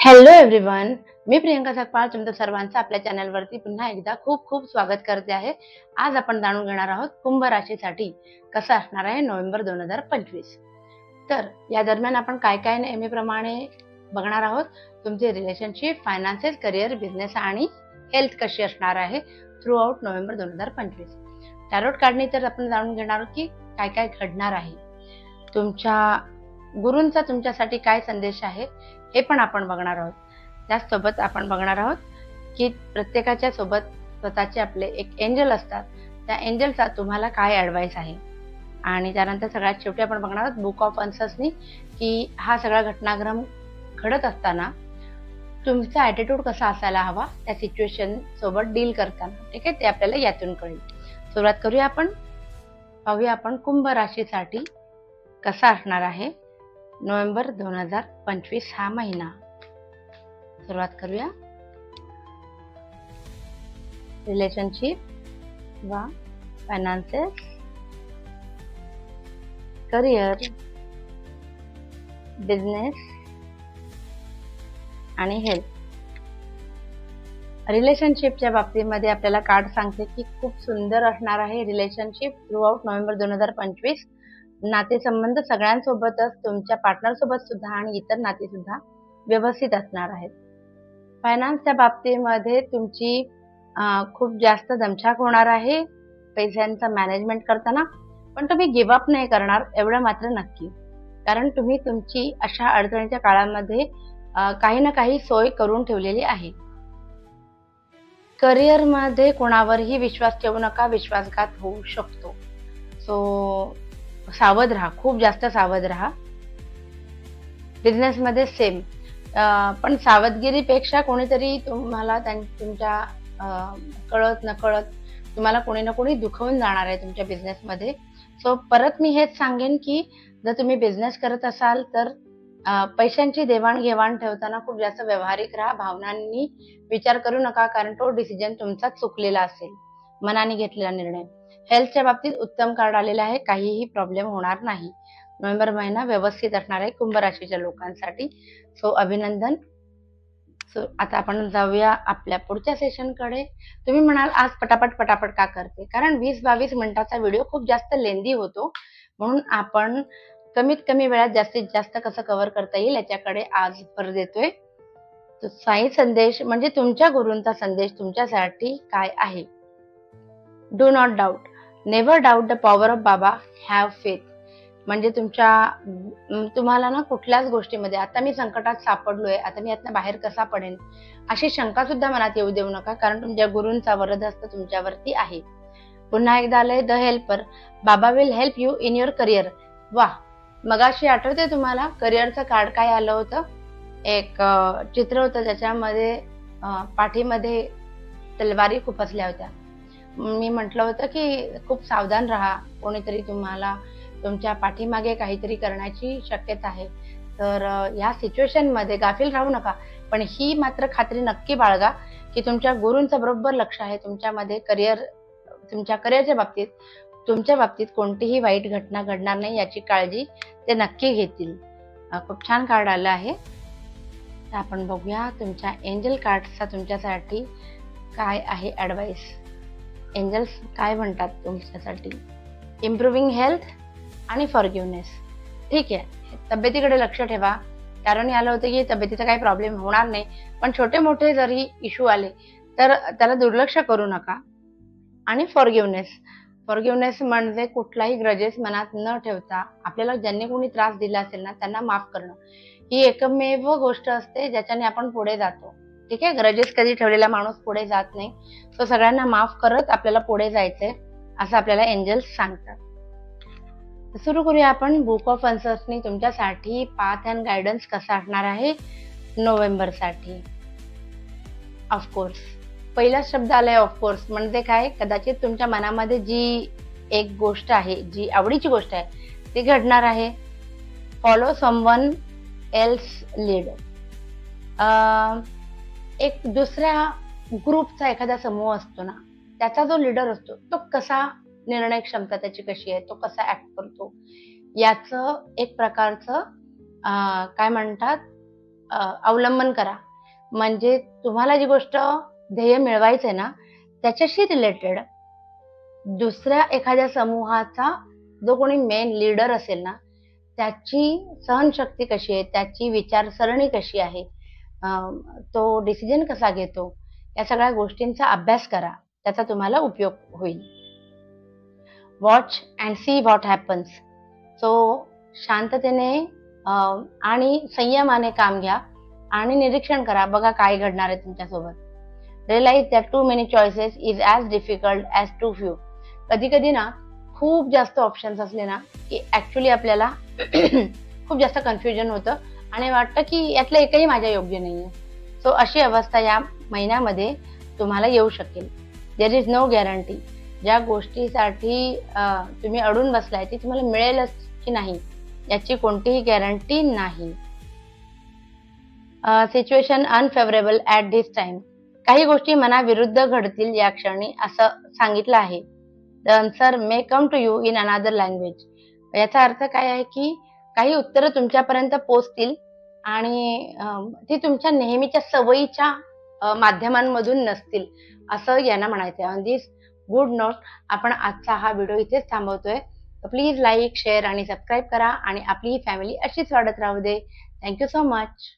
Hello everyone, मी प्रियंका सकपाळ तुमचं सर्वांचं आपल्या चॅनलवरती पुन्हा एकदा खूप खूप स्वागत करते आहे। आज आपण जाणून घेणार आहोत कुंभ राशीसाठी कसं असणार आहे नोव्हेंबर 2025। तर या दरम्यान आपण काय काय नेहमीप्रमाणे बघणार आहोत, तुमचे रिलेशनशिप, फायनान्सेस, करिअर, बिझनेस आणि हेल्थ कशी असणार आहे थ्रू आउट नोव्हेंबर 2025। टॅरोट काढणी तर आपण जाणून घेणार आहोत की काय काय घडणार आहे, तुमच्या गुरूंचा तुमच्यासाठी काय संदेश आहे हे पण आपण बघणार आहोत। त्याचसोबत आपण बघणार आहोत की प्रत्येकाच्या सोबत स्वतःचे आपले एक एंजल असतात, त्या एंजलचा तुम्हाला काय ॲडवाइस आहे। आणि त्यानंतर सगळ्यात शेवटी आपण बघणार आहोत बुक ऑफ आन्सर्सनी की हा सगळा घटनाक्रम घडत असताना तुमचा ॲटिट्यूड कसा असायला हवा त्या सिच्युएशन सोबत डील करताना, ठीक आहे, ते आपल्याला यातून कळेल। सुरुवात करूया आपण, पाहूया आपण कुंभ राशीसाठी कसा असणार आहे नोव्हेंबर 2025 हा महिना। सुरुवात करूया रिलेशनशिप व फायनान्सेस, करिअर, बिझनेस आणि हेल्थ। रिलेशनशिपच्या बाबतीमध्ये आपल्याला कार्ड सांगते की खूप सुंदर असणार आहे रिलेशनशिप थ्रू आउट नोव्हेंबर 2025। नातेसंबंध सगळ्यांसोबतच, तुमच्या पार्टनर सोबत सुद्धा आणि इतर नाते सुद्धा व्यवस्थित असणार आहेत। फायनान्सच्या बाबतीमध्ये तुमची खूप जास्त दमछाक होणार आहे पैशांचं मॅनेजमेंट करताना, पण तुम्ही गिव्ह अप नाही करणार एवढं मात्र नक्की, कारण तुम्ही तुमची अशा अडचणीच्या काळामध्ये काही ना काही सोय करून ठेवलेली आहे। करिअरमध्ये कोणावरही विश्वास ठेवू नका, विश्वासघात होऊ शकतो, सो सावध राहा, खूप जास्त सावध राहा। बिझनेसमध्ये सेम, पण सावधगिरीपेक्षा कोणीतरी तुम्हाला तुमच्या कळत नकळत तुम्हाला कोणी ना कोणी दुखवून जाणार आहे तुमच्या बिझनेसमध्ये। सो परत मी हेच सांगेन की जर तुम्ही बिझनेस करत असाल तर पैशांची देवाणघेवाण ठेवताना खूप जास्त व्यावहारिक राहा, भावनांनी विचार करू नका, कारण तो डिसिजन तुमचाच चुकलेला असेल, मनाने घेतलेला निर्णय। हेल्थच्या बाबतीत उत्तम कार्ड आलेला आहे, काहीही प्रॉब्लेम होणार नाही। नोव्हेंबर महिना व्यवस्थित असणार आहे कुंभ राशीच्या लोकांसाठी, सो अभिनंदन। सो आता आपण जाऊया आपल्या पुढच्या सेशनकडे। तुम्ही म्हणाल आज पटापट पटापट का करते, कारण 20-22 मिनिटाचा व्हिडिओ खूप जास्त लेंदी होतो, म्हणून आपण कमीत कमी वेळात जास्तीत जास्त कसं कव्हर करता येईल याच्याकडे आज भर देतोय। तो साई संदेश म्हणजे तुमच्या गुरूंचा संदेश तुमच्यासाठी काय आहे। Do not doubt, never doubt the power of बाबा, हॅव फेथ। म्हणजे तुम्हाला ना कुठल्याच गोष्टीमध्ये आता मी संकटात सापडलोय, आता मी यातनं बाहेर कसा पडेन अशी शंका सुद्धा मनात येऊ देऊ नका, कारण तुमच्या गुरूंचा वरदहस्त तुमच्यावरती आहे। पुन्हा एकदा आलंय द हेल्पर, बाबा will help you in your career. वा, मगाशी आठवते तुम्हाला करिअरचं कार्ड काय आलं होतं, एक चित्र होतं ज्याच्यामध्ये पाठीमध्ये तलवारी खुपसल्या होत्या। मी म्हटलं होतं की खूप सावधान राहा, कोणीतरी तुम्हाला तुमच्या पाठीमागे काहीतरी करण्याची शक्यता आहे, तर या सिच्युएशनमध्ये गाफील राहू नका, पण ही मात्र खात्री नक्की बाळगा की तुमच्या गुरूंचं बरोबर लक्ष आहे तुमच्यामध्ये। तुमच्या करिअरच्या बाबतीत, तुमच्या बाबतीत कोणतीही वाईट घटना घडणार नाही याची काळजी ते नक्की घेतील। खूप छान कार्ड आलं आहे। तर आपण बघूया तुमच्या एंजल कार्डचा तुमच्यासाठी काय आहे ॲडवाइस। एंजल्स काय म्हणतात तुमच्यासाठी, इम्प्रूव्हिंग हेल्थ आणि फॉरगिव्हनेस। ठीक आहे, तब्येतीकडे लक्ष ठेवा, कारण आलं होतं की तब्येतीचा काही प्रॉब्लेम होणार नाही, पण छोटे मोठे जरी इश्यू आले तर त्याला दुर्लक्ष करू नका। आणि फॉरगिव्हनेस म्हणजे कुठलाही ग्रजेस मनात न ठेवता आपल्याला ज्यांनी कोणी त्रास दिला असेल ना त्यांना माफ करणं, ही एकमेव गोष्ट असते ज्याच्याने आपण पुढे जातो। ठीक आहे, ग्रजेस कधी ठेवलेला माणूस पुढे जात नाही, सो सगळ्यांना माफ करत आपल्याला पुढे जायचंय असं आपल्याला एंजल्स सांगतात। सुरू करूया आपण बुक ऑफ आन्सर्सनी तुमच्यासाठी पाथ अँड गायडन्स कसा असणार आहे नोव्हेंबरसाठी। ऑफकोर्स, पहिला शब्द आलाय ऑफकोर्स, म्हणजे काय, कदाचित तुमच्या मनामध्ये जी एक गोष्ट आहे, जी आवडीची गोष्ट आहे ती घडणार आहे। फॉलो समवन एल्स लीड, एक दुसऱ्या ग्रुपचा एखादा समूह असतो ना, त्याचा जो लीडर असतो तो कसा निर्णय क्षमता त्याची कशी आहे, तो कसा ऍक्ट करतो, याचं एक प्रकारचं काय म्हणतात अवलंबन करा. म्हणजे तुम्हाला जी गोष्ट ध्येय मिळवायचं आहे ना, त्याच्याशी रिलेटेड दुसऱ्या एखाद्या समूहाचा जो कोणी मेन लीडर असेल ना, त्याची सहनशक्ती कशी आहे, त्याची विचारसरणी कशी आहे, तो डिसिजन कसा घेतो, या सगळ्या गोष्टींचा अभ्यास करा. त्याचा तुम्हाला उपयोग होईल. Watch and see what happens. So शांततेने आणि संयमाने काम घ्या आणि निरीक्षण करा. बघा काय घडणार आहे तुमच्यासोबत. Realize that too many choices is as difficult as too few. कधी कधी ना खूप जास्त ऑप्शन्स असले ना की ॲक्च्युली आपल्याला खूप जास्त कन्फ्युजन होतं आणि वाटतं की यातलं एकही माझ्या योग्य नाही आहे. सो अशी अवस्था या महिन्यामध्ये तुम्हाला येऊ शकेल. There is no guarantee. ज्या गोष्टीसाठी तुम्ही अडून बसलाय ती तुम्हाला मिळेलच की नाही याची कोणतीही गॅरंटी नाही. Situation unfavourable at this time. काही गोष्टी मनाविरुद्ध घडतील या क्षणी असं सांगितलं आहे. The answer may come to you in another language. याचा अर्थ काय आहे की काही उत्तरं तुमच्यापर्यंत पोहोचतील आणि ती तुमच्या नेहमीच्या सवयीच्या माध्यमांमधून नसतील असं यांना म्हणायचं आहे. ऑन दिस गुड नोट आपण आजचा हा व्हिडिओ इथेच थांबवतोय. प्लीज लाईक, शेअर आणि सबस्क्राईब करा आणि आपली ही फॅमिली अशीच वाढत राहू दे. Thank you so much.